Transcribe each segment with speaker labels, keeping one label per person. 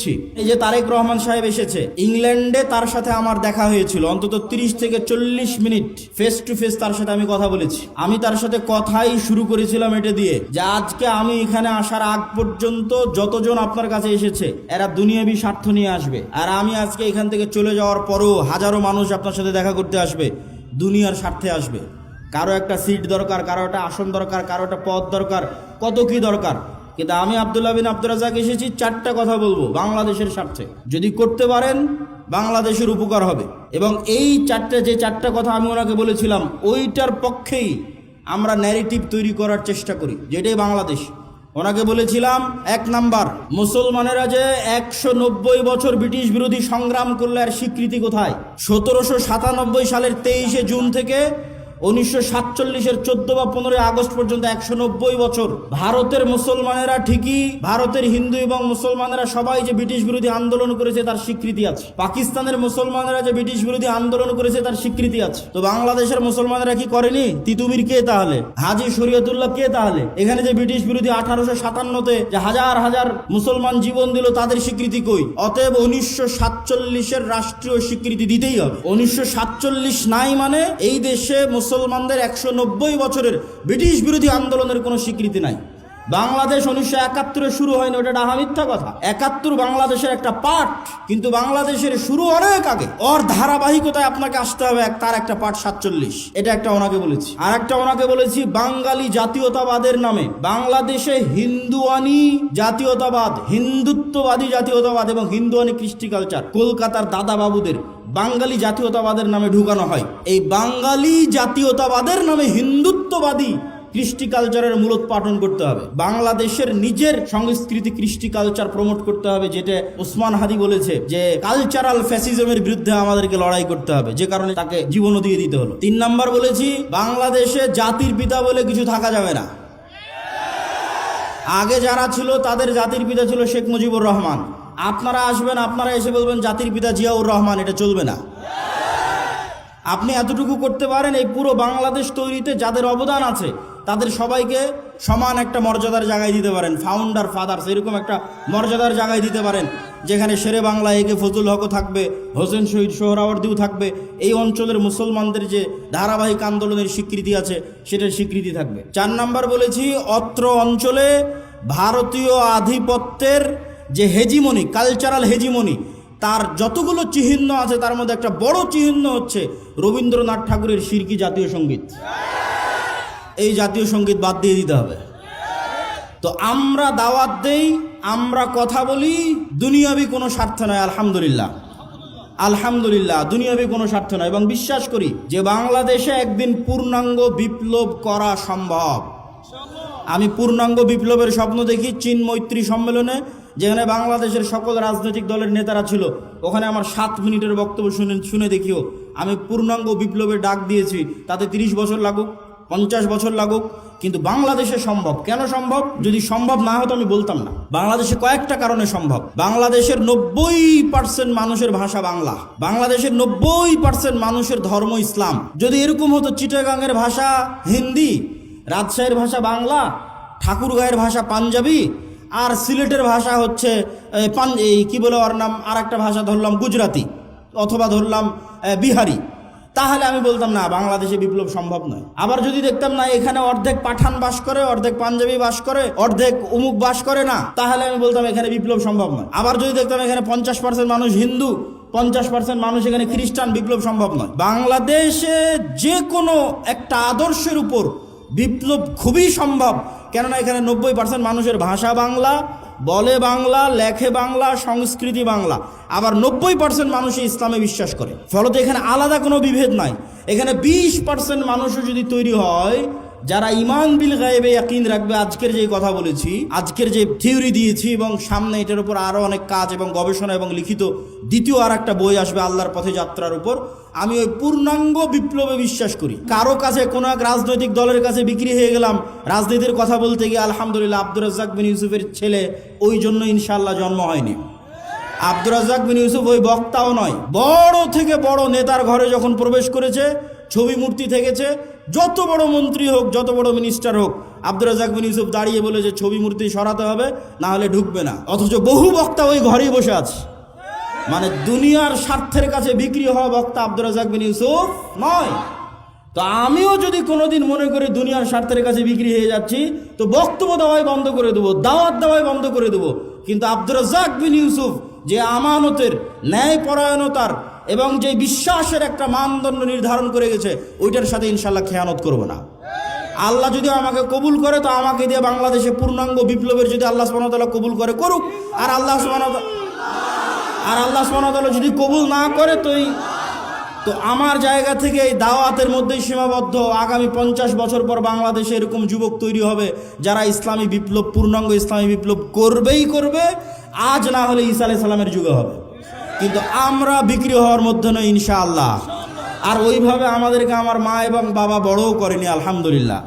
Speaker 1: দিচ্ছি। এই যে তারেক রহমান সাহেব এসেছে, ইংল্যান্ডে তার সাথে আমার দেখা হয়েছিল, অন্তত 30 থেকে 40 মিনিট ফেস টু ফেস তার সাথে আমি কথা বলেছি। আমি তার সাথে কথাই শুরু করেছিলাম এটা দিয়ে যে আজকে আমি এখানে আসার আগ পর্যন্ত যতজন আপনার কাছে এসেছে এরা দুনিয়াবি স্বার্থ নিয়ে আসবে, আর আমি আজকে এখান থেকে চলে যাওয়ার পরও হাজারো মানুষ আপনার সাথে দেখা করতে আসবে, দুনিয়ার স্বার্থে আসবে। কারো একটা সিট দরকার, কারো একটা আসন দরকার, কারো একটা পদ দরকার, কত কি দরকার। কিন্তু আমি আব্দুল্লাহ বিন আব্দুর রাজ্জাক এসেছি 4টা কথা বলবো বাংলাদেশের স্বার্থে। যদি করতে পারেন বাংলাদেশের উপকার হবে। এবং এই যে চারটা কথা আমি ওনাকে বলেছিলাম, ওইটার পক্ষেই আমরা ন্যারেটিভ তৈরি করার চেষ্টা করি, যেটাই বাংলাদেশ। ওনাকে বলেছিলাম, 1 নাম্বার, মুসলমানেরা যে 190 বছর ব্রিটিশ বিরোধী সংগ্রাম করলে আর স্বীকৃতি কোথায়? 1797 সালের 23 জুন থেকে 1947-এর 14 বা 15 আগস্ট পর্যন্ত 190 বছর ভারতের মুসলমানেরা ঠিকই, ভারতের হিন্দু এবং মুসলমানেরা সবাই যে ব্রিটিশ বিরোধী আন্দোলন করেছে তার স্বীকৃতি আছে। পাকিস্তানের মুসলমানেরা যে ব্রিটিশ বিরোধী আন্দোলন করেছে তার স্বীকৃতি আছে। তো বাংলাদেশের মুসলমানেরা কি করেনি? তিতুমির কে তাহলে? হাজী শরীয়তুল্লাহ কে তাহলে? এখানে যে ব্রিটিশ বিরোধী 1857-তে যে হাজার হাজার মুসলমান জীবন দিল, তাদের স্বীকৃতি কই? অতএব 1947-এর রাষ্ট্রীয় স্বীকৃতি দিতেই হবে। 1947 নাই মানে এই দেশে মুসলমানদের 190 বছরের ব্রিটিশ বিরোধী আন্দোলনের কোনো স্বীকৃতি নাই। বাংলাদেশ 1971-এ শুরু হয়নি, ওটা ডাহা মিথ্যা কথা। 71 বাংলাদেশের একটা পার্ট, কিন্তু বাংলাদেশের শুরু অনেক আগে। ওর ধারাবাহিকতায় আপনাকে আসতে হবে, তার একটা পার্ট 47। এটা একটা ওনাকে বলেছি। আর একটা ওনাকে বলেছি, বাঙালি জাতীয়তাবাদের নামে বাংলাদেশে হিন্দুয়ানি জাতীয়তাবাদ, হিন্দুত্ববাদী জাতীয়তাবাদ এবং হিন্দুয়ানি কৃষ্টি কালচার কলকাতার দাদা বাবুদের বাঙালি জাতীয়তাবাদের নামে ঢুকানো হয়। এই বাঙালি জাতীয়তাবাদের নামে হিন্দুত্ববাদী কৃষ্টি কালচারের মূলোৎপাটন করতে হবে। বাংলাদেশের নিজের সংস্কৃতি কৃষ্টি কালচার প্রমোট করতে হবে, যেটা ওসমান হাদি বলেছে যে কালচারাল ফ্যাসিজমের বিরুদ্ধে আমাদেরকে লড়াই করতে হবে, যে কারণে তাকে জীবনও দিয়ে দিতে হলো। 3 নাম্বার বলেছি, বাংলাদেশে জাতির পিতা বলে কিছু থাকা যাবে না। আগে যারা ছিল তাদের জাতির পিতা ছিল শেখ মুজিবুর রহমান। আপনারা আসবেন, আপনারা এসে বলবেন জাতির পিতা জিয়াউর রহমান, এটা চলবে না। আপনি এতটুকু করতে পারেন, এই পুরো বাংলাদেশ তৈরিতে যাদের অবদান আছে তাদের সবাইকে সমান একটা মর্যাদার জায়গায় দিতে পারেন। ফাউন্ডার ফাদার্স এরকম একটা মর্যাদার জায়গায় দিতে পারেন, যেখানে শেরে বাংলা একে ফজলুল হকও থাকবে, হোসেন শহীদ সোহরাওয়ার্দীও থাকবে। এই অঞ্চলের মুসলমানদের যে ধারাবাহিক আন্দোলনের স্বীকৃতি আছে সেটার স্বীকৃতি থাকবে। 4 নাম্বার বলেছি, অত্র অঞ্চলে ভারতীয় আধিপত্যের যে হেজিমনি, কালচারাল হেজিমনি, তার যতগুলো চিহ্ন আছে তার মধ্যে একটা বড় চিহ্ন হচ্ছে রবীন্দ্রনাথ ঠাকুরের শিরকি জাতীয় সঙ্গীত। এই জাতীয় সঙ্গীত বাদ দিয়ে দিতে হবে। তো আমরা দাওয়াত দেই, আমরা কথা বলি, দুনিয়াবি কোনো স্বার্থ নয়। আলহামদুলিল্লাহ, আলহামদুলিল্লাহ, দুনিয়াবি কোনো স্বার্থ নয়। এবং বিশ্বাস করি যে বাংলাদেশে একদিন পূর্ণাঙ্গ বিপ্লব করা সম্ভব। আমি পূর্ণাঙ্গ বিপ্লবের স্বপ্ন দেখি চীন মৈত্রী সম্মেলনে, যেখানে বাংলাদেশের সকল রাজনৈতিক দলের নেতারা ছিল। ওখানে আমার 7 মিনিটের বক্তব্য শুনে দেখিও। আমি পূর্ণাঙ্গ বিপ্লবের ডাক দিয়েছি, তাতে 30 বছর লাগুক, 50 বছর লাগুক, কিন্তু বাংলাদেশে সম্ভব। কেন সম্ভব? যদি সম্ভব না হতো আমি বলতাম না। বাংলাদেশে কয়েকটা কারণে সম্ভব। বাংলাদেশের 90% মানুষের ভাষা বাংলা, বাংলাদেশের 90% মানুষের ধর্ম ইসলাম। যদি এরকম হতো, চিটাগাংয়ের ভাষা হিন্দি, রাজশাহীর ভাষা বাংলা, ঠাকুরগাঁয়ের ভাষা পাঞ্জাবি, আর সিলেটের ভাষা হচ্ছে কি বলে ওর নাম, আর একটা ভাষা ধরলাম গুজরাতি অথবা ধরলাম বিহারি, তাহলে আমি বলতাম না, বাংলাদেশে বিপ্লব সম্ভব নয়। আবার যদি দেখতাম না এখানে অর্ধেক পাঠান বাস করে, অর্ধেক পাঞ্জাবি বাস করে, অর্ধেক অমুক বাস করে না, তাহলে আমি বলতাম এখানে বিপ্লব সম্ভব নয়। আবার যদি দেখতাম এখানে 50% মানুষ হিন্দু, 50% মানুষ এখানে খ্রিস্টান, বিপ্লব সম্ভব নয়। বাংলাদেশে যে কোনো একটা আদর্শের উপর বিপ্লব খুবই সম্ভব, কেননা এখানে 90% মানুষের ভাষা বাংলা, বলে বাংলা, লেখে বাংলা, সংস্কৃতি বাংলা। আবার 90% মানুষই ইসলামে বিশ্বাস করে। ফলত এখানে আলাদা কোনো বিভেদ নাই। এখানে 20% মানুষও যদি তৈরি হয় যারা ঈমান বিল গায়বে ইয়াকিন রাখবে, আজকের যে কথা বলেছি, আজকের যে থিওরি দিয়েছি, এবং সামনে এটার উপর আরও অনেক কাজ এবং গবেষণা এবং লিখিত দ্বিতীয় আর একটা বই আসবে আল্লাহর পথে যাত্রার উপর, আমি ওই পূর্ণাঙ্গ বিপ্লবে বিশ্বাস করি। কারো কাছে কোনো এক রাজনৈতিক দলের কাছে বিক্রি হয়ে গেলাম রাজনীতির কথা বলতে গিয়ে, আলহামদুলিল্লাহ আব্দুর রাজ্জাক বিন ইউসুফের ছেলে, ওই জন্য ইনশাআল্লাহ জন্ম হয়নি। আব্দুর রাজ্জাক বিন ইউসুফ ওই বক্তাও নয়। বড় থেকে বড় নেতার ঘরে যখন প্রবেশ করেছে, ছবি মূর্তি থেকেছে, যত বড় মন্ত্রী হোক, যত বড় মিনিস্টার হোক, আব্দুর রাজ্জাক বিন ইউসুফ দাঁড়িয়ে বলে যে ছবি মূর্তি সরাতে হবে, না হলে ঢুকবে না। অথচ বহু বক্তা ওই ঘরেই বসে আছে। মানে দুনিয়ার স্বার্থের কাছে বিক্রি হওয়া বক্তা আব্দুর রাজ্জাক বিন ইউসুফ নয়। তো আমিও যদি কোনোদিন মনে করি দুনিয়ার স্বার্থের কাছে বিক্রি হয়ে যাচ্ছি, তো বক্তব্য দেওয়াই বন্ধ করে দেবো, দাওয়াত দেওয়াই বন্ধ করে দেবো। কিন্তু আব্দুর রাজ্জাক বিন ইউসুফ যে আমানতের, ন্যায়পরায়ণতার এবং যে বিশ্বাসের একটা মানদণ্ড নির্ধারণ করে গেছে, ওইটার সাথে ইনশাল্লাহ খেয়ানত করব না। আল্লাহ যদি আমাকে কবুল করে, তো আমাকে দিয়ে বাংলাদেশে পূর্ণাঙ্গ বিপ্লবের যদি আল্লাহ সুবহানাহু ওয়া তাআলা কবুল করে, করুক। আর আল্লাহ সুবহানাহু ওয়া তাআলা যদি কবুল না করে, তো আমার জায়গা থেকে এই দাওয়াতের মধ্যেই সীমাবদ্ধ। আগামী 50 বছর পর বাংলাদেশে এরকম যুবক তৈরি হবে যারা ইসলামী বিপ্লব, পূর্ণাঙ্গ ইসলামী বিপ্লব করবেই করবে। আজ না হলে ঈসা আলাইহিস সালামের যুগে হবে। কিন্তু আমরা বিক্রি হওয়ার মধ্যে নই ইনশাআল্লাহ। আর ওইভাবে আমাদেরকে আমার মা এবং বাবা বড়ও করেনি, আলহামদুলিল্লাহ।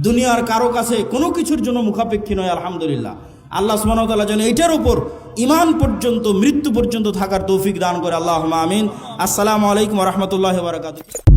Speaker 1: দুনিয়ার কারো কাছে কোনো কিছুর জন্য মুখাপেক্ষী নয়, আলহামদুলিল্লাহ। আল্লাহ সুবহানাহু ওয়া তাআলা যেন এটার উপর ঈমান পর্যন্ত, মৃত্যু পর্যন্ত থাকার তৌফিক দান করে, আল্লাহুম্মা আমিন। আসসালামু আলাইকুম ওয়া রাহমাতুল্লাহি ওয়া বারাকাতুহু।